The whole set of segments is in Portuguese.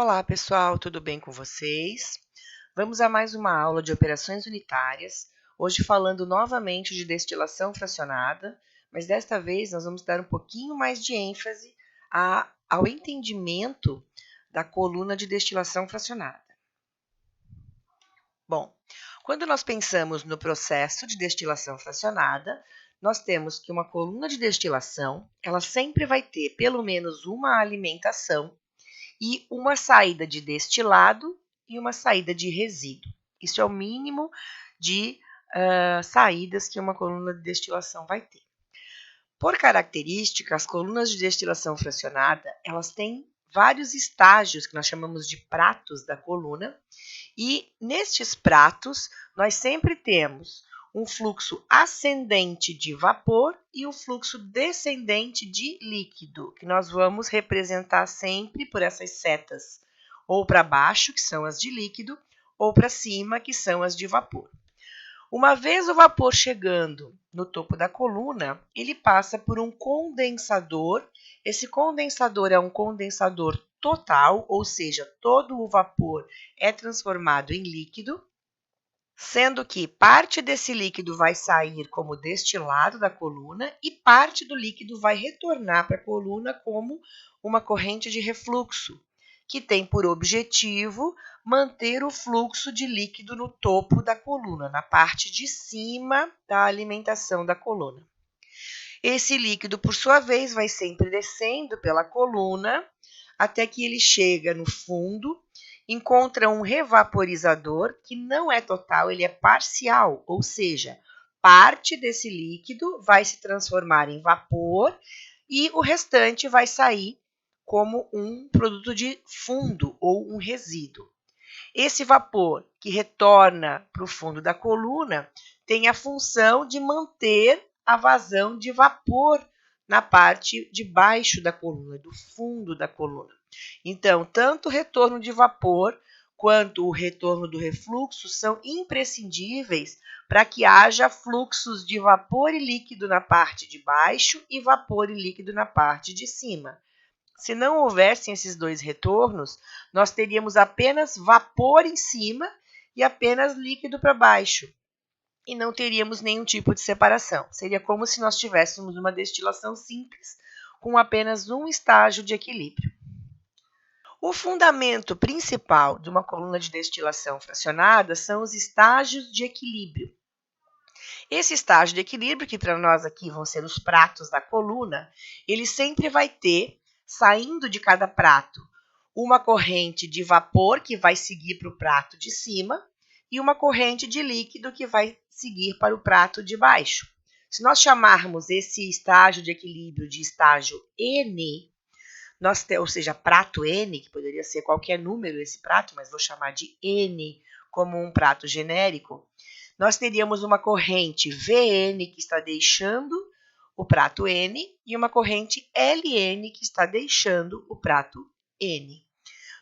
Olá pessoal, tudo bem com vocês? Vamos a mais uma aula de operações unitárias, hoje falando novamente de destilação fracionada, mas desta vez nós vamos dar um pouquinho mais de ênfase ao entendimento da coluna de destilação fracionada. Bom, quando nós pensamos no processo de destilação fracionada, nós temos que uma coluna de destilação, ela sempre vai ter pelo menos uma alimentação e uma saída de destilado e uma saída de resíduo. Isso é o mínimo de saídas que uma coluna de destilação vai ter. Por característica, as colunas de destilação fracionada, elas têm vários estágios que nós chamamos de pratos da coluna, e nestes pratos nós sempre temos um fluxo ascendente de vapor e um fluxo descendente de líquido, que nós vamos representar sempre por essas setas, ou para baixo, que são as de líquido, ou para cima, que são as de vapor. Uma vez o vapor chegando no topo da coluna, ele passa por um condensador. Esse condensador é um condensador total, ou seja, todo o vapor é transformado em líquido, sendo que parte desse líquido vai sair como destilado da coluna e parte do líquido vai retornar para a coluna como uma corrente de refluxo, que tem por objetivo manter o fluxo de líquido no topo da coluna, na parte de cima da alimentação da coluna. Esse líquido, por sua vez, vai sempre descendo pela coluna até que ele chega no fundo, encontra um revaporizador que não é total, ele é parcial, ou seja, parte desse líquido vai se transformar em vapor e o restante vai sair como um produto de fundo ou um resíduo. Esse vapor que retorna para o fundo da coluna tem a função de manter a vazão de vapor na parte de baixo da coluna, do fundo da coluna. Então, tanto o retorno de vapor quanto o retorno do refluxo são imprescindíveis para que haja fluxos de vapor e líquido na parte de baixo e vapor e líquido na parte de cima. Se não houvessem esses dois retornos, nós teríamos apenas vapor em cima e apenas líquido para baixo. E não teríamos nenhum tipo de separação. Seria como se nós tivéssemos uma destilação simples, com apenas um estágio de equilíbrio. O fundamento principal de uma coluna de destilação fracionada são os estágios de equilíbrio. Esse estágio de equilíbrio, que para nós aqui vão ser os pratos da coluna, ele sempre vai ter, saindo de cada prato, uma corrente de vapor que vai seguir para o prato de cima e uma corrente de líquido que vai seguir para o prato de baixo. Se nós chamarmos esse estágio de equilíbrio de estágio N, ou seja, prato N, que poderia ser qualquer número esse prato, mas vou chamar de N como um prato genérico, nós teríamos uma corrente Vn que está deixando o prato N e uma corrente Ln que está deixando o prato N.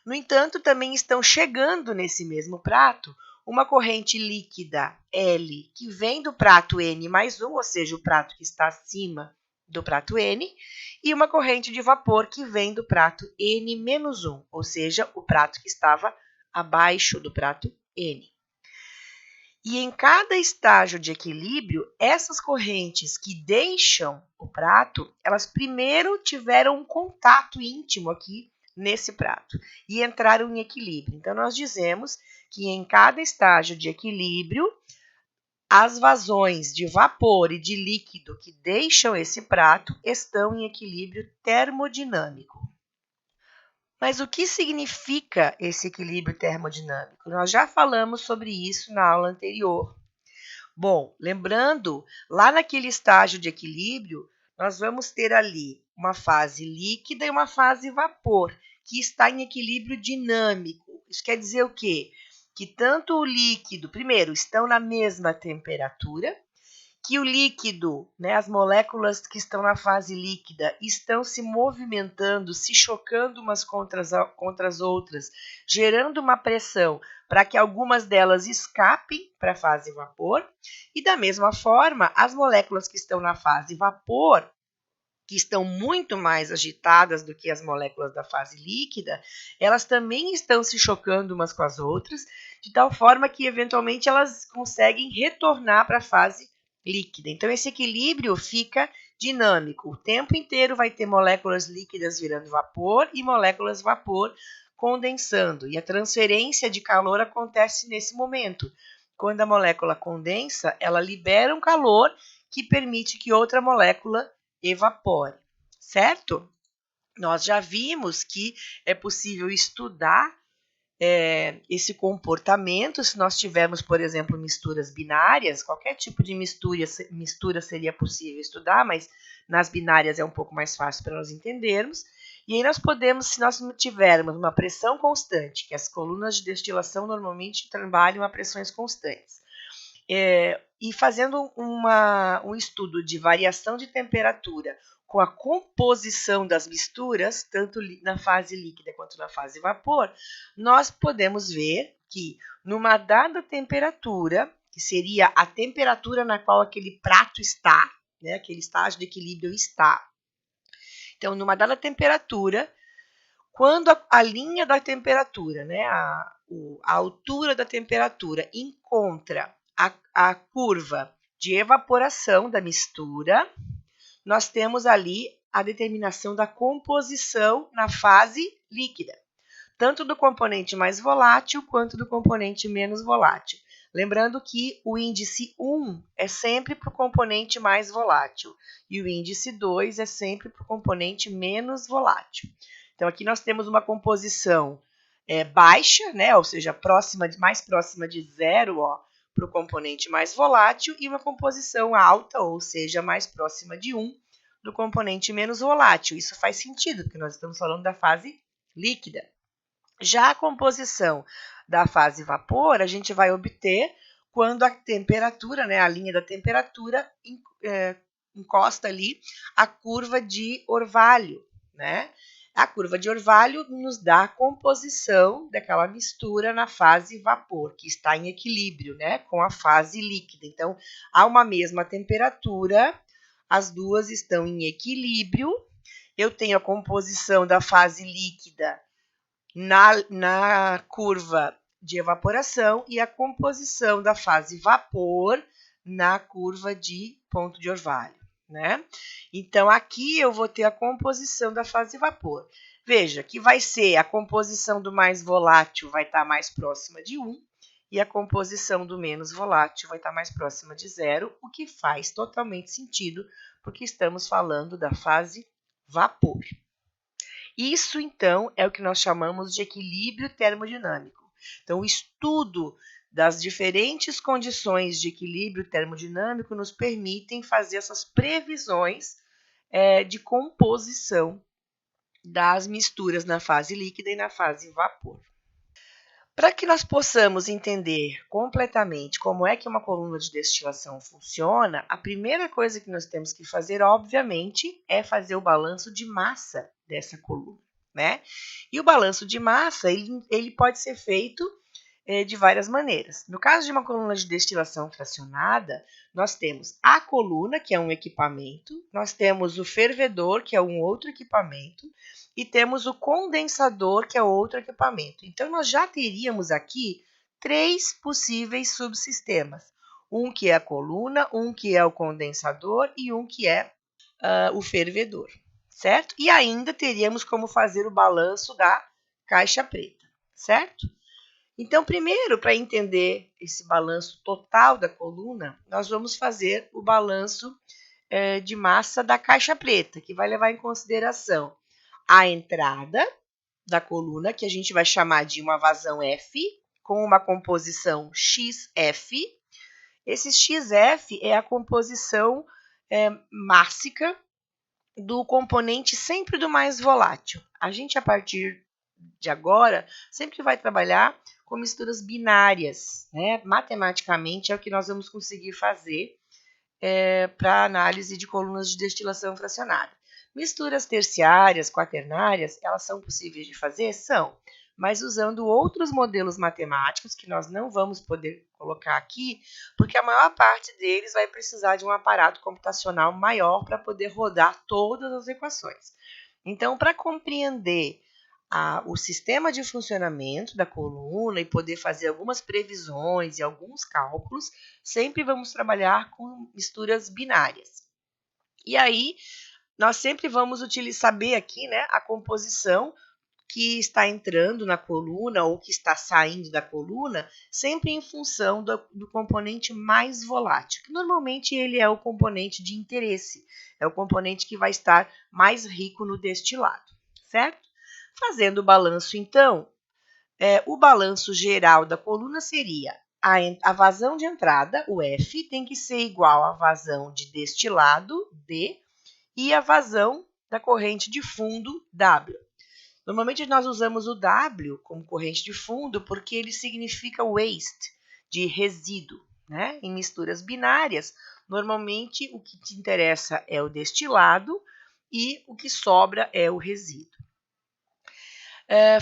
No entanto, também estão chegando nesse mesmo prato uma corrente líquida L que vem do prato N mais 1, ou seja, o prato que está acima do prato N, e uma corrente de vapor que vem do prato N menos 1, ou seja, o prato que estava abaixo do prato N. E em cada estágio de equilíbrio, essas correntes que deixam o prato, elas primeiro tiveram um contato íntimo aqui nesse prato e entraram em equilíbrio. Então, nós dizemos que em cada estágio de equilíbrio, as vazões de vapor e de líquido que deixam esse prato estão em equilíbrio termodinâmico. Mas o que significa esse equilíbrio termodinâmico? Nós já falamos sobre isso na aula anterior. Bom, lembrando, lá naquele estágio de equilíbrio, nós vamos ter ali uma fase líquida e uma fase vapor, que está em equilíbrio dinâmico. Isso quer dizer o quê? Que tanto o líquido, primeiro, estão na mesma temperatura, que o líquido, as moléculas que estão na fase líquida, estão se movimentando, se chocando umas contra as outras, gerando uma pressão para que algumas delas escapem para a fase vapor. E da mesma forma, as moléculas que estão na fase vapor, que estão muito mais agitadas do que as moléculas da fase líquida, elas também estão se chocando umas com as outras, de tal forma que eventualmente elas conseguem retornar para a fase líquida. Então esse equilíbrio fica dinâmico. O tempo inteiro vai ter moléculas líquidas virando vapor e moléculas vapor condensando. E a transferência de calor acontece nesse momento. Quando a molécula condensa, ela libera um calor que permite que outra molécula evapore, certo? Nós já vimos que é possível estudar esse comportamento se nós tivermos, por exemplo, misturas binárias. Qualquer tipo de mistura seria possível estudar, mas nas binárias é um pouco mais fácil para nós entendermos. E aí nós podemos, se nós tivermos uma pressão constante, que as colunas de destilação normalmente trabalham a pressões constantes, e fazendo um estudo de variação de temperatura com a composição das misturas, tanto na fase líquida quanto na fase vapor, nós podemos ver que numa dada temperatura, que seria a temperatura na qual aquele prato está, né, aquele estágio de equilíbrio está. Então, numa dada temperatura, quando a linha da temperatura, né, a altura da temperatura encontra a curva de evaporação da mistura, nós temos ali a determinação da composição na fase líquida, tanto do componente mais volátil quanto do componente menos volátil. Lembrando que o índice 1 é sempre para o componente mais volátil e o índice 2 é sempre para o componente menos volátil. Então, aqui nós temos uma composição baixa, né, ou seja, mais próxima de zero, para o componente mais volátil, e uma composição alta, ou seja, mais próxima de 1, do componente menos volátil. Isso faz sentido, porque nós estamos falando da fase líquida. Já a composição da fase vapor, a gente vai obter quando a temperatura, né, a linha da temperatura, encosta ali a curva de orvalho, né? A curva de orvalho nos dá a composição daquela mistura na fase vapor, que está em equilíbrio, né, com a fase líquida. Então, a uma mesma temperatura, as duas estão em equilíbrio. Eu tenho a composição da fase líquida na curva de evaporação e a composição da fase vapor na curva de ponto de orvalho, né? Então, aqui eu vou ter a composição da fase vapor. Veja que vai ser a composição do mais volátil vai estar mais próxima de 1 e a composição do menos volátil vai estar mais próxima de 0, o que faz totalmente sentido, porque estamos falando da fase vapor. Isso, então, é o que nós chamamos de equilíbrio termodinâmico. Então, o estudo das diferentes condições de equilíbrio termodinâmico nos permitem fazer essas previsões de composição das misturas na fase líquida e na fase vapor. Para que nós possamos entender completamente como é que uma coluna de destilação funciona, a primeira coisa que nós temos que fazer, obviamente, é fazer o balanço de massa dessa coluna, né? E o balanço de massa, ele pode ser feito de várias maneiras. No caso de uma coluna de destilação fracionada, nós temos a coluna, que é um equipamento, nós temos o fervedor, que é um outro equipamento, e temos o condensador, que é outro equipamento. Então, nós já teríamos aqui 3 possíveis subsistemas. Um que é a coluna, um que é o condensador e um que é o fervedor, certo? E ainda teríamos como fazer o balanço da caixa preta, certo? Então, primeiro, para entender esse balanço total da coluna, nós vamos fazer o balanço de massa da caixa preta, que vai levar em consideração a entrada da coluna, que a gente vai chamar de uma vazão F, com uma composição XF. Esse XF é a composição mássica do componente sempre do mais volátil. A gente, a partir de agora, sempre vai trabalhar com misturas binárias, né? Matematicamente é o que nós vamos conseguir fazer para análise de colunas de destilação fracionada. Misturas terciárias, quaternárias, elas são possíveis de fazer? São. mas usando outros modelos matemáticos que nós não vamos poder colocar aqui, porque a maior parte deles vai precisar de um aparato computacional maior para poder rodar todas as equações. Então, para compreender o sistema de funcionamento da coluna e poder fazer algumas previsões e alguns cálculos, sempre vamos trabalhar com misturas binárias. E aí, nós sempre vamos saber aqui, né, a composição que está entrando na coluna ou que está saindo da coluna, sempre em função do componente mais volátil, que normalmente ele é o componente de interesse, é o componente que vai estar mais rico no destilado, certo? Fazendo o balanço, então, o balanço geral da coluna seria a vazão de entrada, o F, tem que ser igual à vazão de destilado, D, e a vazão da corrente de fundo, W. Normalmente nós usamos o W como corrente de fundo porque ele significa waste, de resíduo, né? Em misturas binárias, normalmente o que te interessa é o destilado e o que sobra é o resíduo.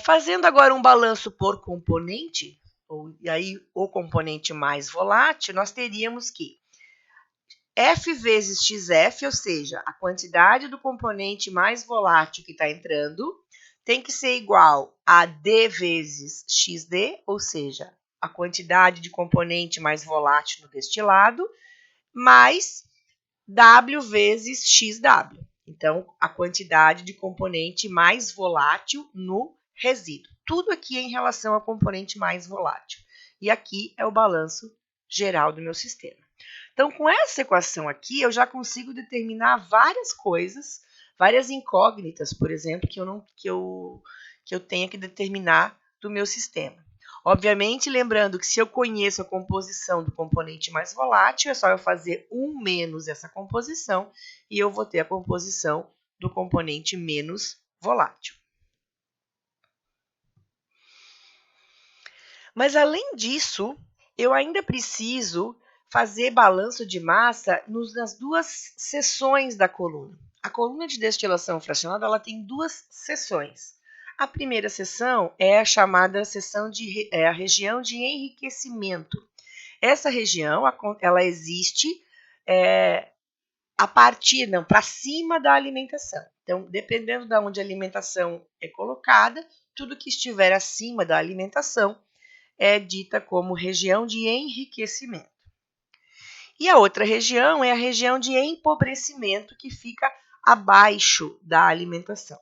Fazendo agora um balanço por componente, e aí o componente mais volátil, nós teríamos que F vezes XF, ou seja, a quantidade do componente mais volátil que está entrando, tem que ser igual a D vezes XD, ou seja, a quantidade de componente mais volátil no destilado, mais W vezes XW. Então, a quantidade de componente mais volátil no resíduo. Tudo aqui é em relação ao componente mais volátil. E aqui é o balanço geral do meu sistema. Então, com essa equação aqui, eu já consigo determinar várias coisas, várias incógnitas, por exemplo, que eu tenha que determinar do meu sistema. Obviamente, lembrando que se eu conheço a composição do componente mais volátil, é só eu fazer 1 menos essa composição e eu vou ter a composição do componente menos volátil. Mas, além disso, eu ainda preciso fazer balanço de massa nas duas seções da coluna. A coluna de destilação fracionada ela tem duas seções. A primeira seção é a chamada seção a região de enriquecimento. Essa região ela existe a partir, não, para cima da alimentação. Então, dependendo de onde a alimentação é colocada, tudo que estiver acima da alimentação é dita como região de enriquecimento. E a outra região é a região de empobrecimento, que fica abaixo da alimentação.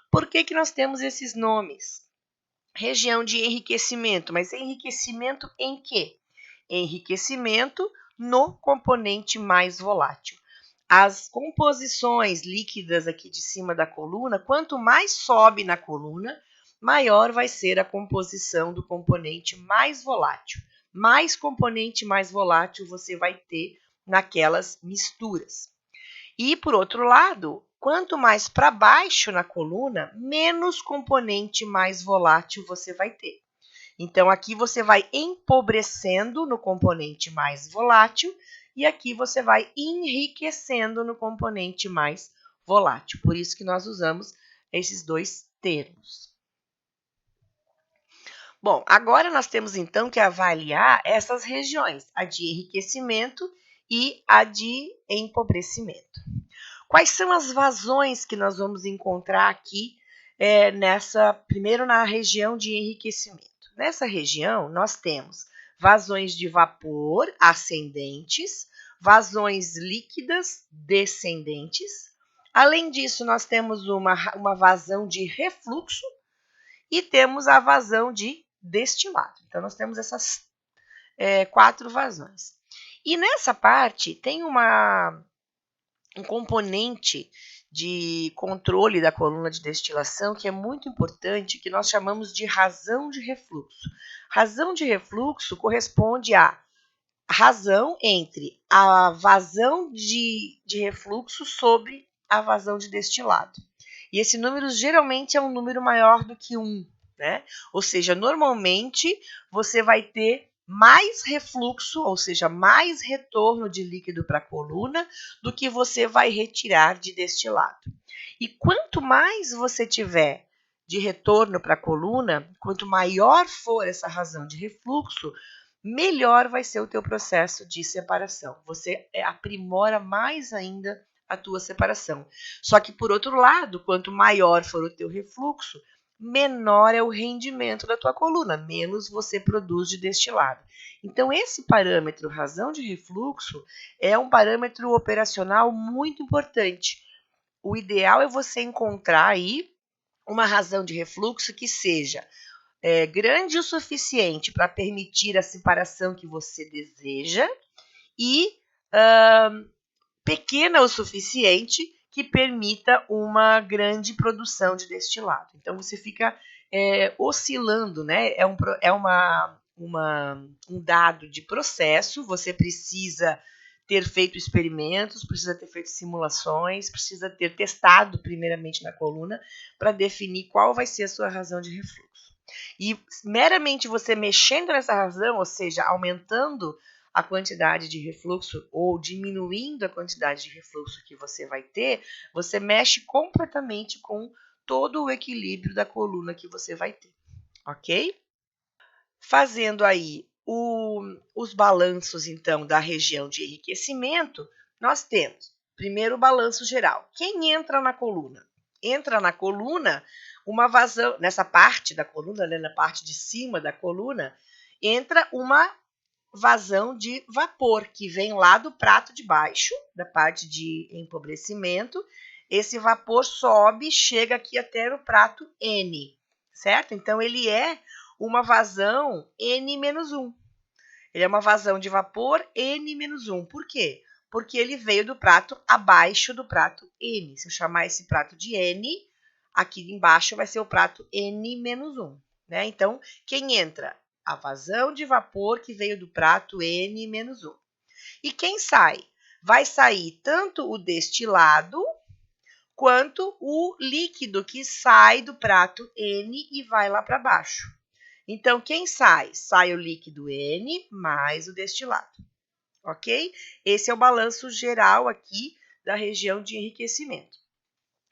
Por que nós temos esses nomes? Região de enriquecimento, mas enriquecimento em quê? Enriquecimento no componente mais volátil. As composições líquidas aqui de cima da coluna, quanto mais sobe na coluna, maior vai ser a composição do componente mais volátil. Mais componente mais volátil você vai ter naquelas misturas. E, por outro lado, quanto mais para baixo na coluna, menos componente mais volátil você vai ter. Então, aqui você vai empobrecendo no componente mais volátil e aqui você vai enriquecendo no componente mais volátil. Por isso que nós usamos esses dois termos. Bom, agora nós temos então que avaliar essas regiões, a de enriquecimento e a de empobrecimento. Quais são as vazões que nós vamos encontrar aqui primeiro na região de enriquecimento? Nessa região, nós temos vazões de vapor ascendentes, vazões líquidas descendentes. Além disso, nós temos uma vazão de refluxo e temos a vazão de destilado. Então, nós temos essas 4 vazões. E nessa parte tem um componente de controle da coluna de destilação que é muito importante, que nós chamamos de razão de refluxo. Razão de refluxo corresponde à razão entre a vazão de refluxo sobre a vazão de destilado. E esse número geralmente é um número maior do que 1, né? Ou seja, normalmente você vai ter mais refluxo, ou seja, mais retorno de líquido para a coluna do que você vai retirar de destilado. E quanto mais você tiver de retorno para a coluna, quanto maior for essa razão de refluxo, melhor vai ser o teu processo de separação. Você aprimora mais ainda a tua separação. Só que, por outro lado, quanto maior for o teu refluxo, menor é o rendimento da tua coluna, menos você produz de destilado. Então, esse parâmetro, razão de refluxo, é um parâmetro operacional muito importante. O ideal é você encontrar aí uma razão de refluxo que seja grande o suficiente para permitir a separação que você deseja e pequena o suficiente que permita uma grande produção de destilado. Então, você fica oscilando, né? É um dado de processo, você precisa ter feito experimentos, precisa ter feito simulações, precisa ter testado primeiramente na coluna para definir qual vai ser a sua razão de refluxo. E meramente você mexendo nessa razão, ou seja, aumentando a quantidade de refluxo ou diminuindo a quantidade de refluxo que você vai ter, você mexe completamente com todo o equilíbrio da coluna que você vai ter, ok? Fazendo aí os balanços, então, da região de enriquecimento, nós temos, primeiro, o balanço geral. Quem entra na coluna? Entra na coluna uma vazão, nessa parte da coluna, né, na parte de cima da coluna, entra uma vazão de vapor, que vem lá do prato de baixo, da parte de empobrecimento. Esse vapor sobe, chega aqui até o prato N, certo? Então, ele é uma vazão N-1. Ele é uma vazão de vapor N-1. Por quê? Porque ele veio do prato abaixo do prato N. Se eu chamar esse prato de N, aqui embaixo vai ser o prato N-1. Né? Então, quem entra? A vazão de vapor que veio do prato N-1. E quem sai? Vai sair tanto o destilado quanto o líquido que sai do prato N e vai lá para baixo. Então, quem sai? Sai o líquido N mais o destilado, ok? Esse é o balanço geral aqui da região de enriquecimento.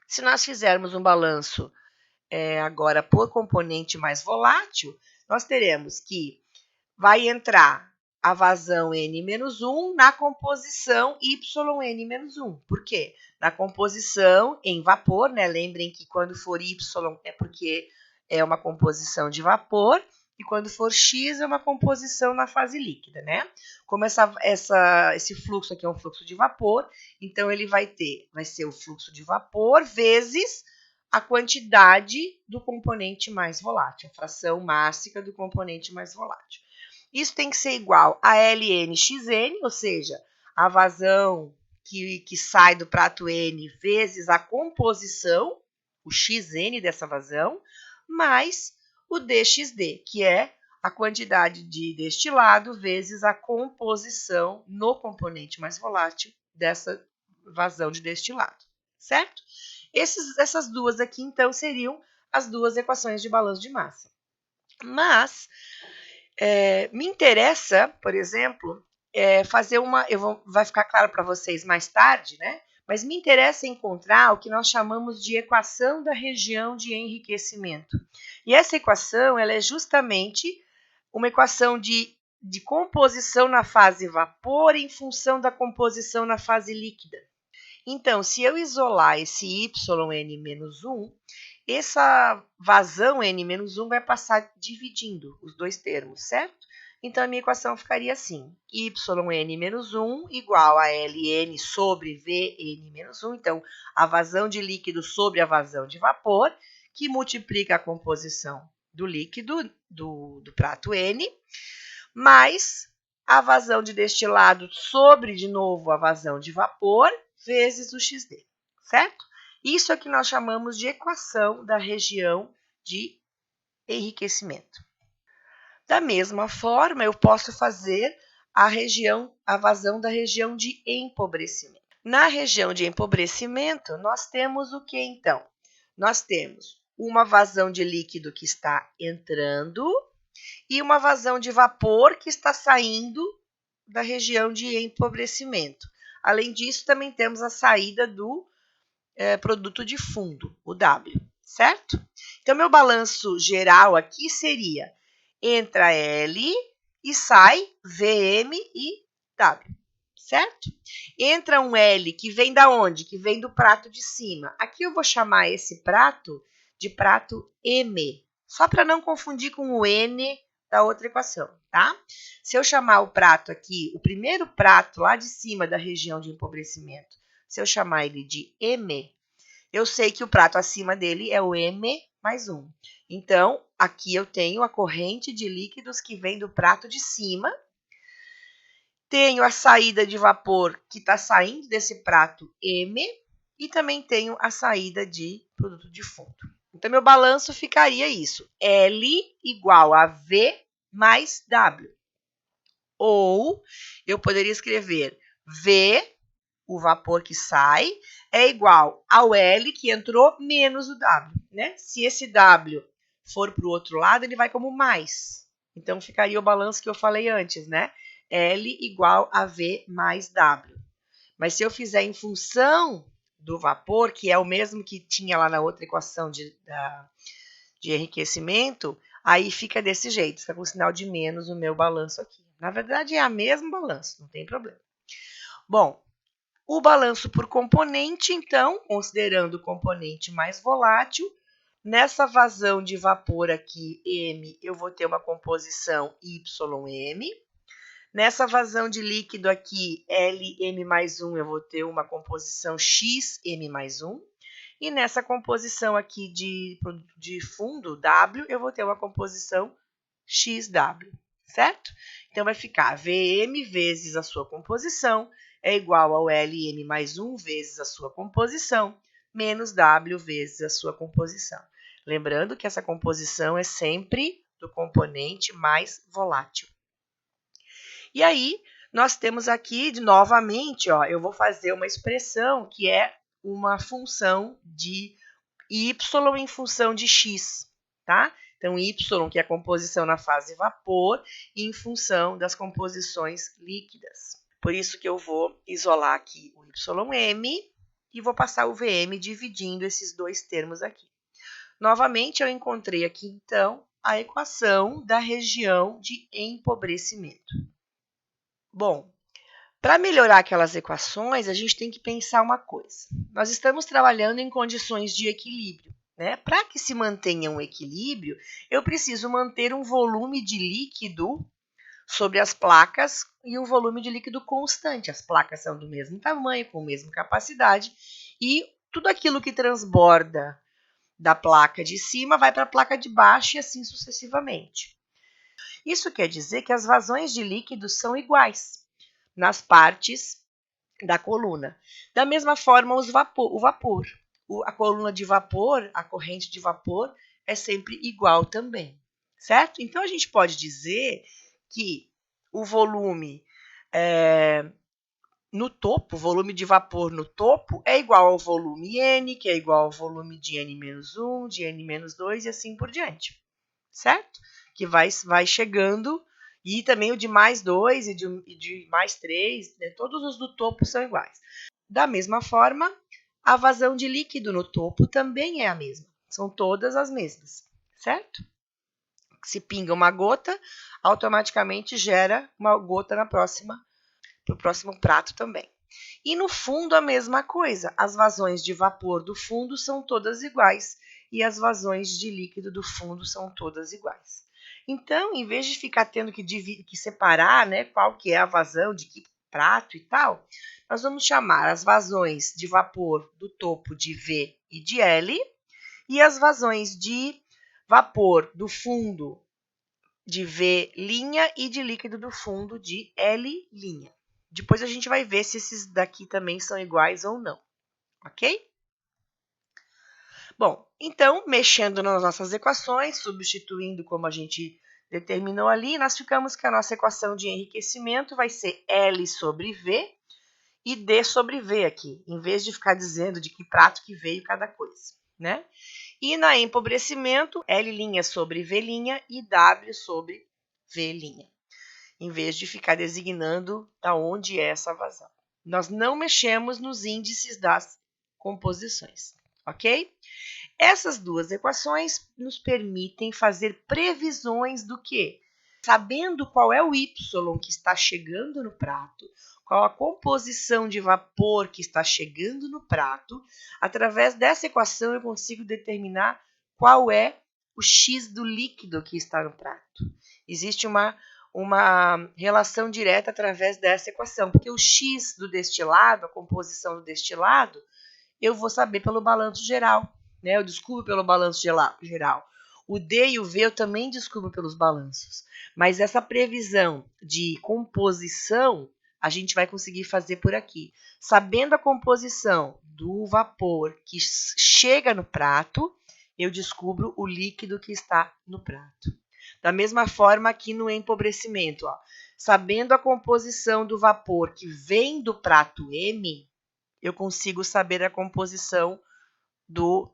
Se nós fizermos um balanço agora por componente mais volátil, nós teremos que vai entrar a vazão N-1 na composição YN-1. Por quê? Na composição em vapor, né? Lembrem que quando for Y é porque é uma composição de vapor, e quando for X é uma composição na fase líquida, né? Como esse fluxo aqui é um fluxo de vapor, então ele vai ser o fluxo de vapor vezes a quantidade do componente mais volátil, a fração mássica do componente mais volátil. Isso tem que ser igual a LNXN, ou seja, a vazão que sai do prato N vezes a composição, o XN dessa vazão, mais o DXD, que é a quantidade de destilado vezes a composição no componente mais volátil dessa vazão de destilado, certo? Essas duas aqui, então, seriam as duas equações de balanço de massa. Mas me interessa, por exemplo, fazer vai ficar claro para vocês mais tarde, né? Mas me interessa encontrar o que nós chamamos de equação da região de enriquecimento. E essa equação, ela é justamente uma equação de composição na fase vapor em função da composição na fase líquida. Então, se eu isolar esse YN-1, essa vazão N-1 vai passar dividindo os dois termos, certo? Então, a minha equação ficaria assim, YN-1 igual a LN sobre VN-1, então, a vazão de líquido sobre a vazão de vapor, que multiplica a composição do líquido do prato N, mais a vazão de destilado sobre, de novo, a vazão de vapor, vezes o XD, certo? Isso é que nós chamamos de equação da região de enriquecimento. Da mesma forma, eu posso fazer a vazão da região de empobrecimento. Na região de empobrecimento, nós temos o que então? Nós temos uma vazão de líquido que está entrando e uma vazão de vapor que está saindo da região de empobrecimento. Além disso, também temos a saída do produto de fundo, o W. certo? Então, meu balanço geral aqui seria: entra L e sai VM e W, certo? Entra um L que vem da onde? Que vem do prato de cima. Aqui eu vou chamar esse prato de prato M, só para não confundir com o N da outra equação, tá? Se eu chamar o prato aqui, o primeiro prato lá de cima da região de empobrecimento, se eu chamar ele de M, eu sei que o prato acima dele é o M mais 1. Então, aqui eu tenho a corrente de líquidos que vem do prato de cima. Tenho a saída de vapor que está saindo desse prato M e também tenho a saída de produto de fundo. Então, meu balanço ficaria isso: L igual a V mais W. Ou eu poderia escrever V, o vapor que sai, é igual ao L que entrou menos o W, né? Se esse W for para o outro lado, ele vai como mais. Então, ficaria o balanço que eu falei antes, né? L igual a V mais W. Mas se eu fizer em função do vapor, que é o mesmo que tinha lá na outra equação de enriquecimento, aí fica desse jeito, fica com sinal de menos o meu balanço aqui. Na verdade, é a mesmo balanço, não tem problema. Bom, o balanço por componente, então, considerando o componente mais volátil, nessa vazão de vapor aqui, M, eu vou ter uma composição YM. Nessa vazão de líquido aqui, LM mais 1, eu vou ter uma composição XM mais 1. E nessa composição aqui de fundo, W, eu vou ter uma composição XW, certo? Então, vai ficar VM vezes a sua composição é igual ao LM mais 1 vezes a sua composição, menos W vezes a sua composição. Lembrando que essa composição é sempre do componente mais volátil. E aí, nós temos aqui, novamente, ó, eu vou fazer uma expressão que é uma função de y em função de x, tá? Então, y, que é a composição na fase vapor, em função das composições líquidas. Por isso que eu vou isolar aqui o ym e vou passar o vm dividindo esses dois termos aqui. Novamente, eu encontrei aqui, então, a equação da região de empobrecimento. Bom, para melhorar aquelas equações, a gente tem que pensar uma coisa. Nós estamos trabalhando em condições de equilíbrio, né? Para que se mantenha um equilíbrio, eu preciso manter um volume de líquido sobre as placas e um volume de líquido constante. As placas são do mesmo tamanho, com a mesma capacidade, e tudo aquilo que transborda da placa de cima vai para a placa de baixo e assim sucessivamente. Isso quer dizer que as vazões de líquidos são iguais nas partes da coluna. Da mesma forma, o vapor. A coluna de vapor, a corrente de vapor, é sempre igual também, certo? Então, a gente pode dizer que o volume no topo, o volume de vapor no topo, é igual ao volume N, que é igual ao volume de N-1, de N-2 e assim por diante, certo? Que vai chegando, e também o de mais 2 e de mais 3, né? Todos os do topo são iguais. Da mesma forma, a vazão de líquido no topo também é a mesma. São todas as mesmas, certo? Se pinga uma gota, automaticamente gera uma gota para o próximo prato também. E no fundo a mesma coisa. As vazões de vapor do fundo são todas iguais e as vazões de líquido do fundo são todas iguais. Então, em vez de ficar tendo que separar, né, qual que é a vazão de que prato e tal, nós vamos chamar as vazões de vapor do topo de V e de L e as vazões de vapor do fundo de V' e de líquido do fundo de L'. Depois a gente vai ver se esses daqui também são iguais ou não, ok? Bom, então, mexendo nas nossas equações, substituindo como a gente determinou ali, nós ficamos que a nossa equação de enriquecimento vai ser L sobre V e D sobre V aqui, em vez de ficar dizendo de que prato que veio cada coisa, né? E na empobrecimento, L' sobre V' e W sobre V', em vez de ficar designando da onde é essa vazão. Nós não mexemos nos índices das composições, ok? Essas duas equações nos permitem fazer previsões do quê? Sabendo qual é o y que está chegando no prato, qual a composição de vapor que está chegando no prato, através dessa equação eu consigo determinar qual é o x do líquido que está no prato. Existe uma relação direta através dessa equação, porque o x do destilado, a composição do destilado, eu vou saber pelo balanço geral, né? Eu descubro pelo balanço geral. O D e o V eu também descubro pelos balanços. Mas essa previsão de composição a gente vai conseguir fazer por aqui. Sabendo a composição do vapor que chega no prato, eu descubro o líquido que está no prato. Da mesma forma aqui no empobrecimento, ó. Sabendo a composição do vapor que vem do prato M, eu consigo saber a composição do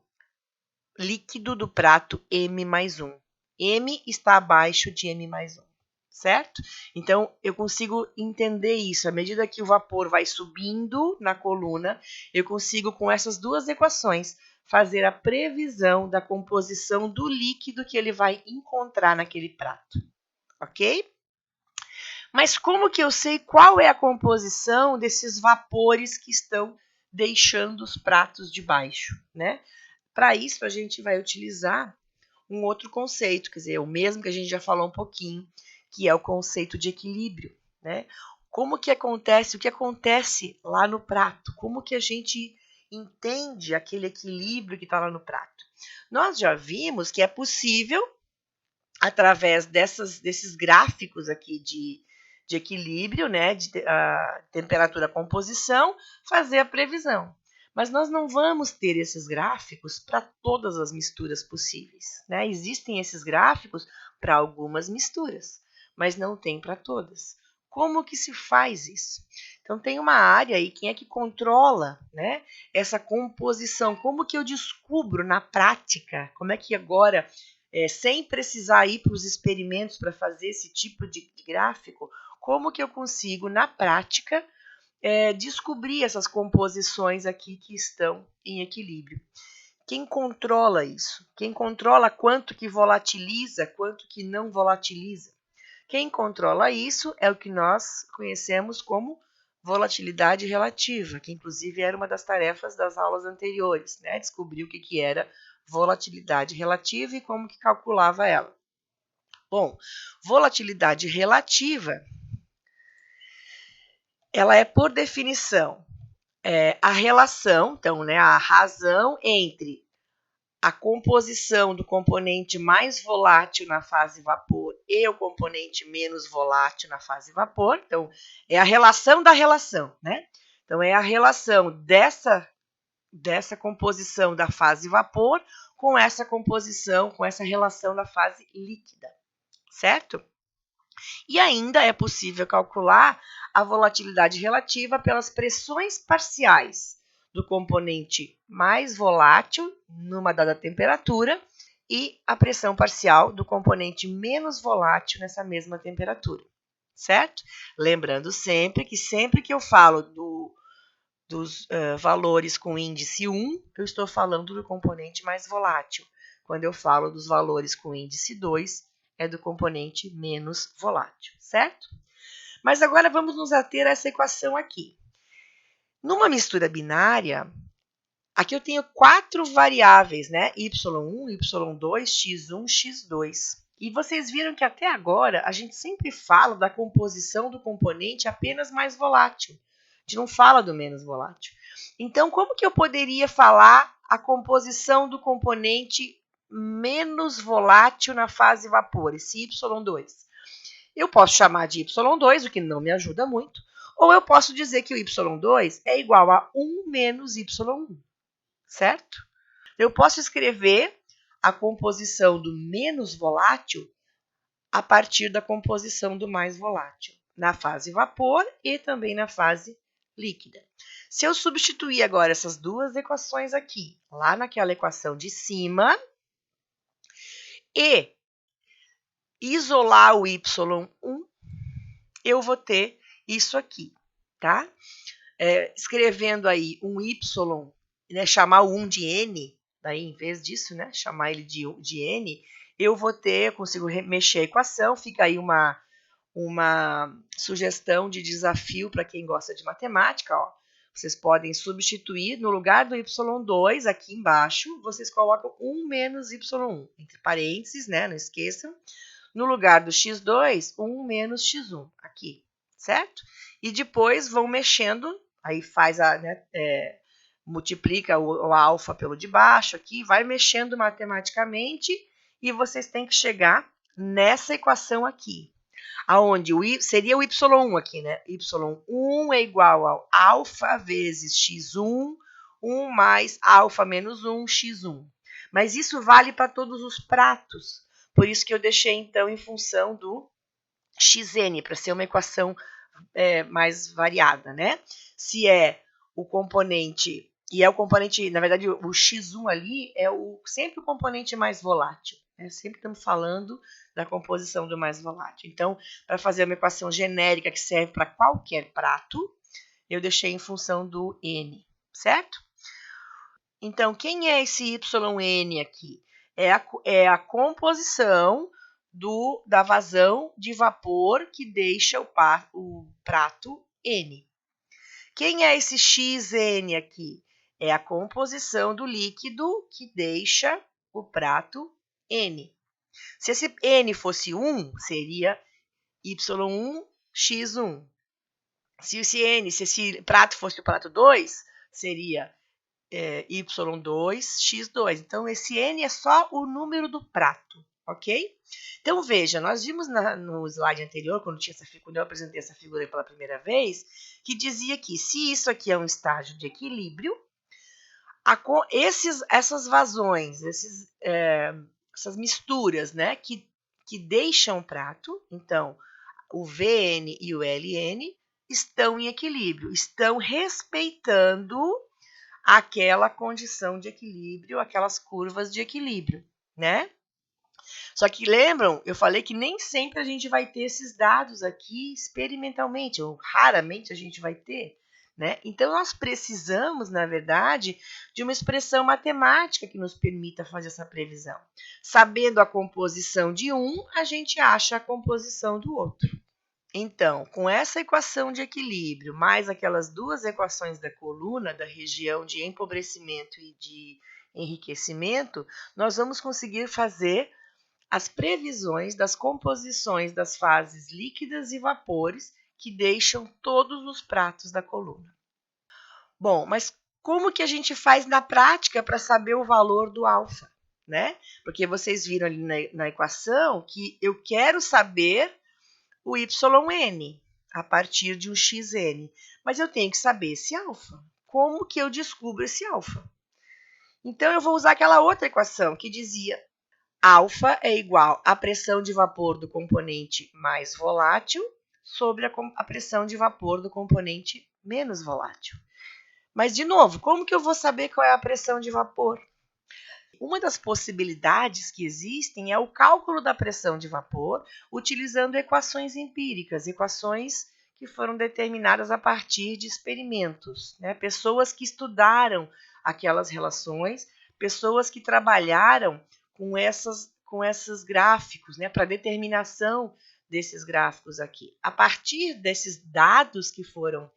líquido do prato M mais 1. M está abaixo de M mais 1, certo? Então, eu consigo entender isso. À medida que o vapor vai subindo na coluna, eu consigo, com essas duas equações, fazer a previsão da composição do líquido que ele vai encontrar naquele prato, ok? Mas como que eu sei qual é a composição desses vapores que estão deixando os pratos de baixo, né? Para isso, a gente vai utilizar um outro conceito, quer dizer, o mesmo que a gente já falou um pouquinho, que é o conceito de equilíbrio, né? Como que acontece, o que acontece lá no prato? Como que a gente entende aquele equilíbrio que está lá no prato? Nós já vimos que é possível, através desses gráficos aqui de equilíbrio, né, de temperatura composição, fazer a previsão. Mas nós não vamos ter esses gráficos para todas as misturas possíveis, né? Existem esses gráficos para algumas misturas, mas não tem para todas. Como que se faz isso? Então tem uma área aí, quem é que controla, né, essa composição? Como que eu descubro na prática? Como é que agora, sem precisar ir para os experimentos para fazer esse tipo de gráfico, como que eu consigo, na prática, descobrir essas composições aqui que estão em equilíbrio? Quem controla isso? Quem controla quanto que volatiliza, quanto que não volatiliza? Quem controla isso é o que nós conhecemos como volatilidade relativa, que inclusive era uma das tarefas das aulas anteriores, né? Descobrir o que era volatilidade relativa e como que calculava ela. Bom, volatilidade relativa, ela é, por definição, a relação, então, né, a razão entre a composição do componente mais volátil na fase vapor e o componente menos volátil na fase vapor. Então, é a relação da relação, né? Então, é a relação dessa composição da fase vapor com essa composição, com essa relação da fase líquida, certo? E ainda é possível calcular a volatilidade relativa pelas pressões parciais do componente mais volátil numa dada temperatura e a pressão parcial do componente menos volátil nessa mesma temperatura, certo? Lembrando sempre que eu falo dos valores com índice 1, eu estou falando do componente mais volátil. Quando eu falo dos valores com índice 2, é do componente menos volátil, certo? Mas agora vamos nos ater a essa equação aqui. Numa mistura binária, aqui eu tenho 4 variáveis, né? Y1, Y2, X1, X2. E vocês viram que até agora a gente sempre fala da composição do componente apenas mais volátil. A gente não fala do menos volátil. Então, como que eu poderia falar a composição do componente menos volátil na fase vapor, esse Y2? Eu posso chamar de Y2, o que não me ajuda muito, ou eu posso dizer que o Y2 é igual a 1 menos Y1, certo? Eu posso escrever a composição do menos volátil a partir da composição do mais volátil, na fase vapor e também na fase líquida. Se eu substituir agora essas duas equações aqui, lá naquela equação de cima, e isolar o Y1, eu vou ter isso aqui, tá? Escrevendo aí um Y, né, chamar o 1 de N, daí em vez disso, né, chamar ele de N, eu consigo mexer a equação, fica aí uma sugestão de desafio para quem gosta de matemática, ó. Vocês podem substituir, no lugar do y2, aqui embaixo, vocês colocam 1 menos y1, entre parênteses, né, não esqueçam. No lugar do x2, 1 menos x1, aqui, certo? E depois vão mexendo, aí faz multiplica o alfa pelo de baixo aqui, vai mexendo matematicamente e vocês têm que chegar nessa equação aqui, aonde seria o y1 aqui, né? y1 é igual ao alfa vezes x1, 1 mais alfa menos 1, x1. Mas isso vale para todos os pratos. Por isso que eu deixei, então, em função do xn, para ser uma equação mais variada, né? Se é o componente, e é o componente, na verdade, o x1 ali é sempre o componente mais volátil. Né? Sempre estamos falando da composição do mais volátil. Então, para fazer uma equação genérica que serve para qualquer prato, eu deixei em função do n, certo? Então, quem é esse yn aqui? É a composição da vazão de vapor que deixa o prato N. Quem é esse xN aqui? É a composição do líquido que deixa o prato N. Se esse N fosse 1, seria Y1, X1. Se esse prato fosse o prato 2, seria Y2, X2. Então, esse N é só o número do prato, ok? Então, veja, nós vimos no slide anterior, quando eu apresentei essa figura pela primeira vez, que dizia que se isso aqui é um estágio de equilíbrio, essas vazões, essas misturas, né, que deixam o prato, então, o Vn e o Ln estão em equilíbrio, estão respeitando aquela condição de equilíbrio, aquelas curvas de equilíbrio, né? Só que lembram, eu falei que nem sempre a gente vai ter esses dados aqui experimentalmente, ou raramente a gente vai ter, né? Então, nós precisamos, na verdade, de uma expressão matemática que nos permita fazer essa previsão. Sabendo a composição de um, a gente acha a composição do outro. Então, com essa equação de equilíbrio, mais aquelas duas equações da coluna, da região de empobrecimento e de enriquecimento, nós vamos conseguir fazer as previsões das composições das fases líquidas e vapores que deixam todos os pratos da coluna. Bom, mas como que a gente faz na prática para saber o valor do alfa, né? Porque vocês viram ali na equação que eu quero saber o yn a partir de um xn, mas eu tenho que saber esse alfa. Como que eu descubro esse alfa? Então, eu vou usar aquela outra equação que dizia alfa é igual à pressão de vapor do componente mais volátil sobre a pressão de vapor do componente menos volátil. Mas, de novo, como que eu vou saber qual é a pressão de vapor? Uma das possibilidades que existem é o cálculo da pressão de vapor utilizando equações empíricas, equações que foram determinadas a partir de experimentos, né? Pessoas que estudaram aquelas relações, pessoas que trabalharam com esses gráficos, né, para determinação desses gráficos aqui. A partir desses dados que foram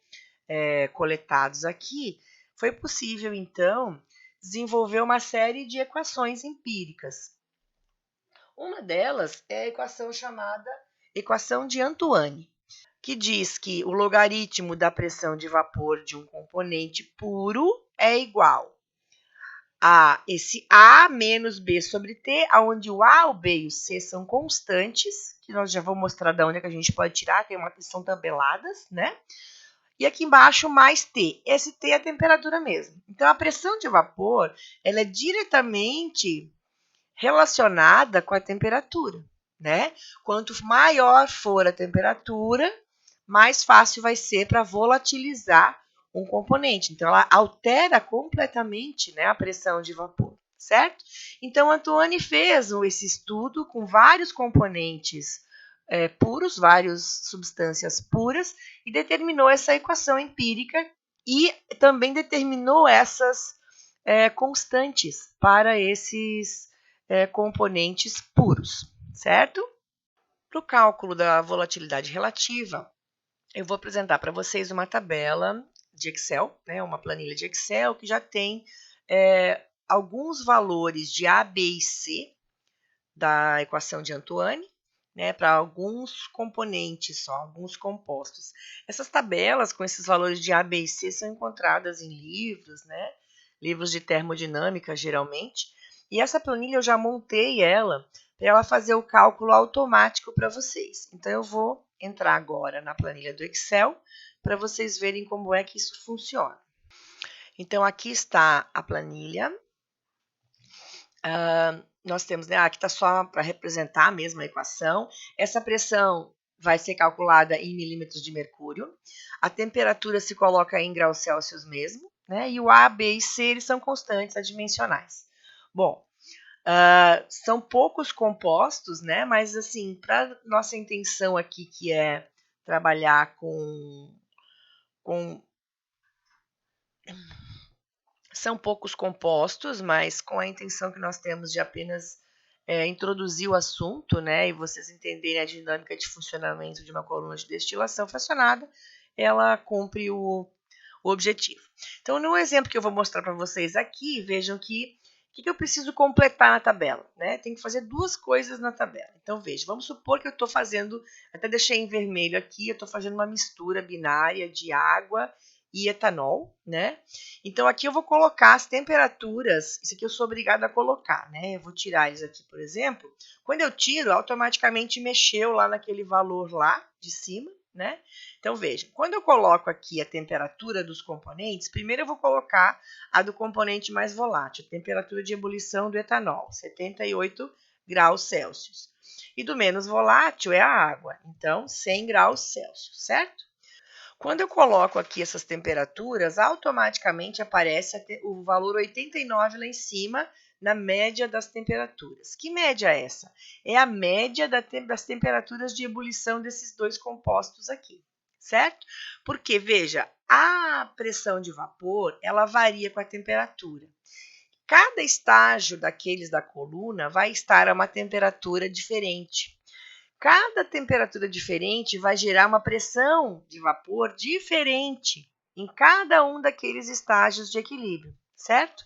coletados aqui, foi possível, então, desenvolver uma série de equações empíricas. Uma delas é a equação chamada equação de Antoine, que diz que o logaritmo da pressão de vapor de um componente puro é igual a esse A menos B sobre T, onde o A, o B e o C são constantes, que nós já vamos mostrar de onde é que a gente pode tirar, são tabeladas, né? E aqui embaixo mais T. Esse T é a temperatura mesmo. Então, a pressão de vapor ela é diretamente relacionada com a temperatura, né? Quanto maior for a temperatura, mais fácil vai ser para volatilizar um componente. Então, ela altera completamente, né, a pressão de vapor, certo? Então, Antoine fez esse estudo com vários componentes puros, várias substâncias puras, e determinou essa equação empírica e também determinou essas constantes para esses componentes puros, certo? Para o cálculo da volatilidade relativa, eu vou apresentar para vocês uma tabela de Excel, né, uma planilha de Excel que já tem alguns valores de A, B e C da equação de Antoine, né, para alguns componentes só, alguns compostos. Essas tabelas com esses valores de A, B e C são encontradas em livros, né, livros de termodinâmica geralmente, e essa planilha eu já montei ela para ela fazer o cálculo automático para vocês. Então eu vou entrar agora na planilha do Excel para vocês verem como é que isso funciona. Então aqui está a planilha. Nós temos, né, aqui está só para representar a mesma equação. Essa pressão vai ser calculada em milímetros de mercúrio. A temperatura se coloca em graus Celsius mesmo, né? E o A, B e C eles são constantes adimensionais. Bom, são poucos compostos, né? Mas assim, para nossa intenção aqui, que é trabalhar com são poucos compostos, mas com a intenção que nós temos de apenas introduzir o assunto, né, e vocês entenderem a dinâmica de funcionamento de uma coluna de destilação fracionada, ela cumpre o objetivo. Então, no exemplo que eu vou mostrar para vocês aqui, vejam que o que eu preciso completar na tabela, né? Tem que fazer duas coisas na tabela. Então, veja, vamos supor que eu estou fazendo, até deixei em vermelho aqui, eu estou fazendo uma mistura binária de água e etanol, né? Então, aqui eu vou colocar as temperaturas, isso aqui eu sou obrigada a colocar, né? Eu vou tirar eles aqui, por exemplo. Quando eu tiro, automaticamente mexeu lá naquele valor lá de cima, né? Então, veja, quando eu coloco aqui a temperatura dos componentes, primeiro eu vou colocar a do componente mais volátil, a temperatura de ebulição do etanol, 78 graus Celsius. E do menos volátil é a água, então 100 graus Celsius, certo? Quando eu coloco aqui essas temperaturas, automaticamente aparece o valor 89 lá em cima, na média das temperaturas. Que média é essa? É a média das temperaturas de ebulição desses dois compostos aqui, certo? Porque, veja, a pressão de vapor, ela varia com a temperatura. Cada estágio daqueles da coluna vai estar a uma temperatura diferente. Cada temperatura diferente vai gerar uma pressão de vapor diferente em cada um daqueles estágios de equilíbrio, certo?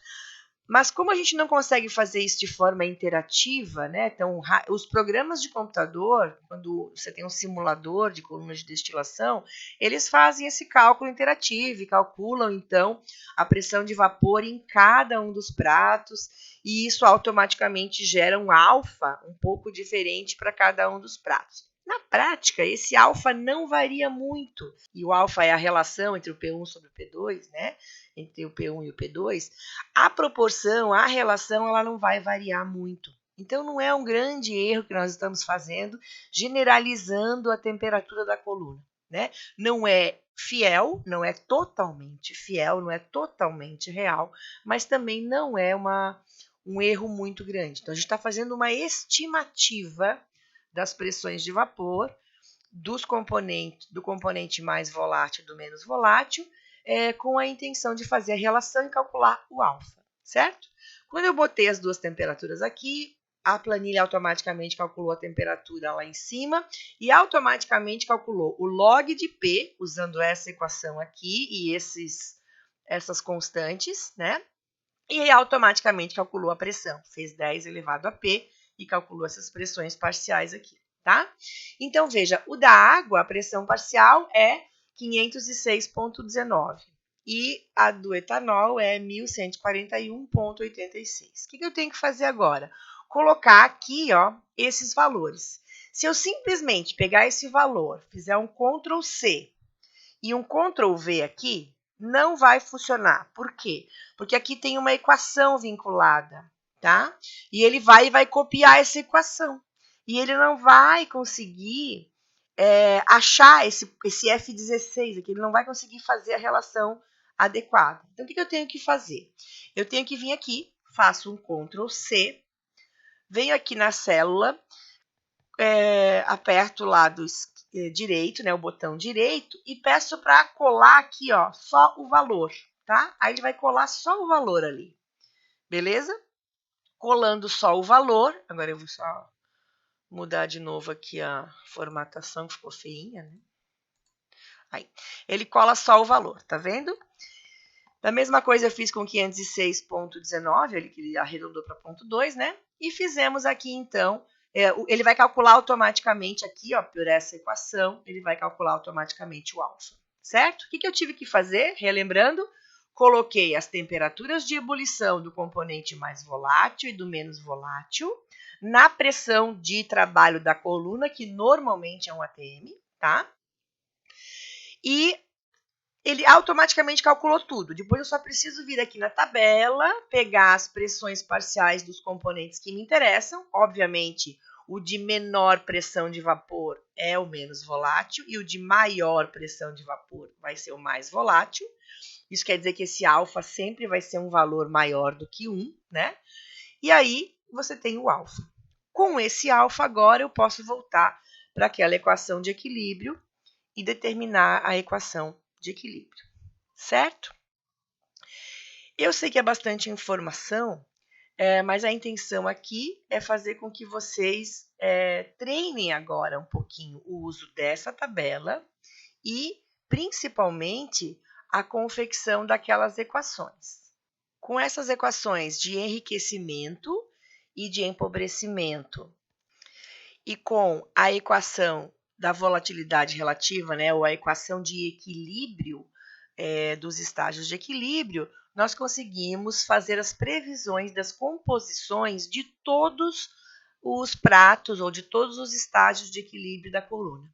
Mas como a gente não consegue fazer isso de forma interativa, né? Então, os programas de computador, quando você tem um simulador de coluna de destilação, eles fazem esse cálculo interativo e calculam, então, a pressão de vapor em cada um dos pratos, e isso automaticamente gera um alfa um pouco diferente para cada um dos pratos. Na prática, esse alfa não varia muito, e o alfa é a relação entre o P1 sobre o P2, né? Entre o P1 e o P2, a proporção, a relação, ela não vai variar muito. Então, não é um grande erro que nós estamos fazendo, generalizando a temperatura da coluna, né? Não é fiel, não é totalmente fiel, não é totalmente real, mas também não é um erro muito grande. Então, a gente está fazendo uma estimativa das pressões de vapor, do componente mais volátil e do menos volátil, com a intenção de fazer a relação e calcular o alfa, certo? Quando eu botei as duas temperaturas aqui, a planilha automaticamente calculou a temperatura lá em cima e automaticamente calculou o log de P, usando essa equação aqui e essas constantes, né? E automaticamente calculou a pressão, fez 10 elevado a P e calculou essas pressões parciais aqui, tá? Então, veja, o da água, a pressão parcial é 506,19 e a do etanol é 1141,86. O que eu tenho que fazer agora? Colocar aqui, ó, esses valores. Se eu simplesmente pegar esse valor, fizer um Ctrl C e um Ctrl V aqui, não vai funcionar. Por quê? Porque aqui tem uma equação vinculada, tá? E ele vai copiar essa equação. E ele não vai conseguir achar esse F16 aqui, ele não vai conseguir fazer a relação adequada. Então, o que eu tenho que fazer? Eu tenho que vir aqui, faço um Ctrl C, venho aqui na célula, aperto o lado direito, né, o botão direito, e peço para colar aqui, ó, só o valor, tá? Aí ele vai colar só o valor ali. beleza? Colando só o valor, agora eu vou só mudar de novo aqui a formatação, que ficou feinha, né? Aí, ele cola só o valor, tá vendo? Da mesma coisa eu fiz com 506,19, ele arredondou para ponto 2, né? E fizemos aqui, então, ele vai calcular automaticamente aqui, ó, por essa equação, ele vai calcular automaticamente o alfa, certo? O que eu tive que fazer? Relembrando, coloquei as temperaturas de ebulição do componente mais volátil e do menos volátil na pressão de trabalho da coluna, que normalmente é um ATM, tá? E ele automaticamente calculou tudo. Depois eu só preciso vir aqui na tabela, pegar as pressões parciais dos componentes que me interessam. Obviamente, o de menor pressão de vapor é o menos volátil e o de maior pressão de vapor vai ser o mais volátil. Isso quer dizer que esse alfa sempre vai ser um valor maior do que 1, né? E aí você tem o alfa. Com esse alfa agora eu posso voltar para aquela equação de equilíbrio e determinar a equação de equilíbrio, certo? Eu sei que é bastante informação, mas a intenção aqui é fazer com que vocês treinem agora um pouquinho o uso dessa tabela e, principalmente, a confecção daquelas equações. Com essas equações de enriquecimento e de empobrecimento e com a equação da volatilidade relativa, né, ou a equação de equilíbrio dos estágios de equilíbrio, nós conseguimos fazer as previsões das composições de todos os pratos ou de todos os estágios de equilíbrio da coluna.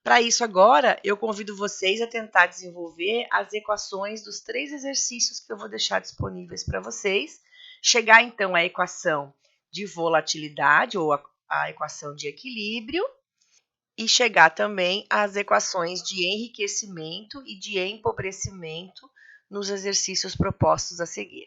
Para isso, agora, eu convido vocês a tentar desenvolver as equações dos 3 exercícios que eu vou deixar disponíveis para vocês. Chegar, então, à equação de volatilidade ou a equação de equilíbrio e chegar também às equações de enriquecimento e de empobrecimento nos exercícios propostos a seguir.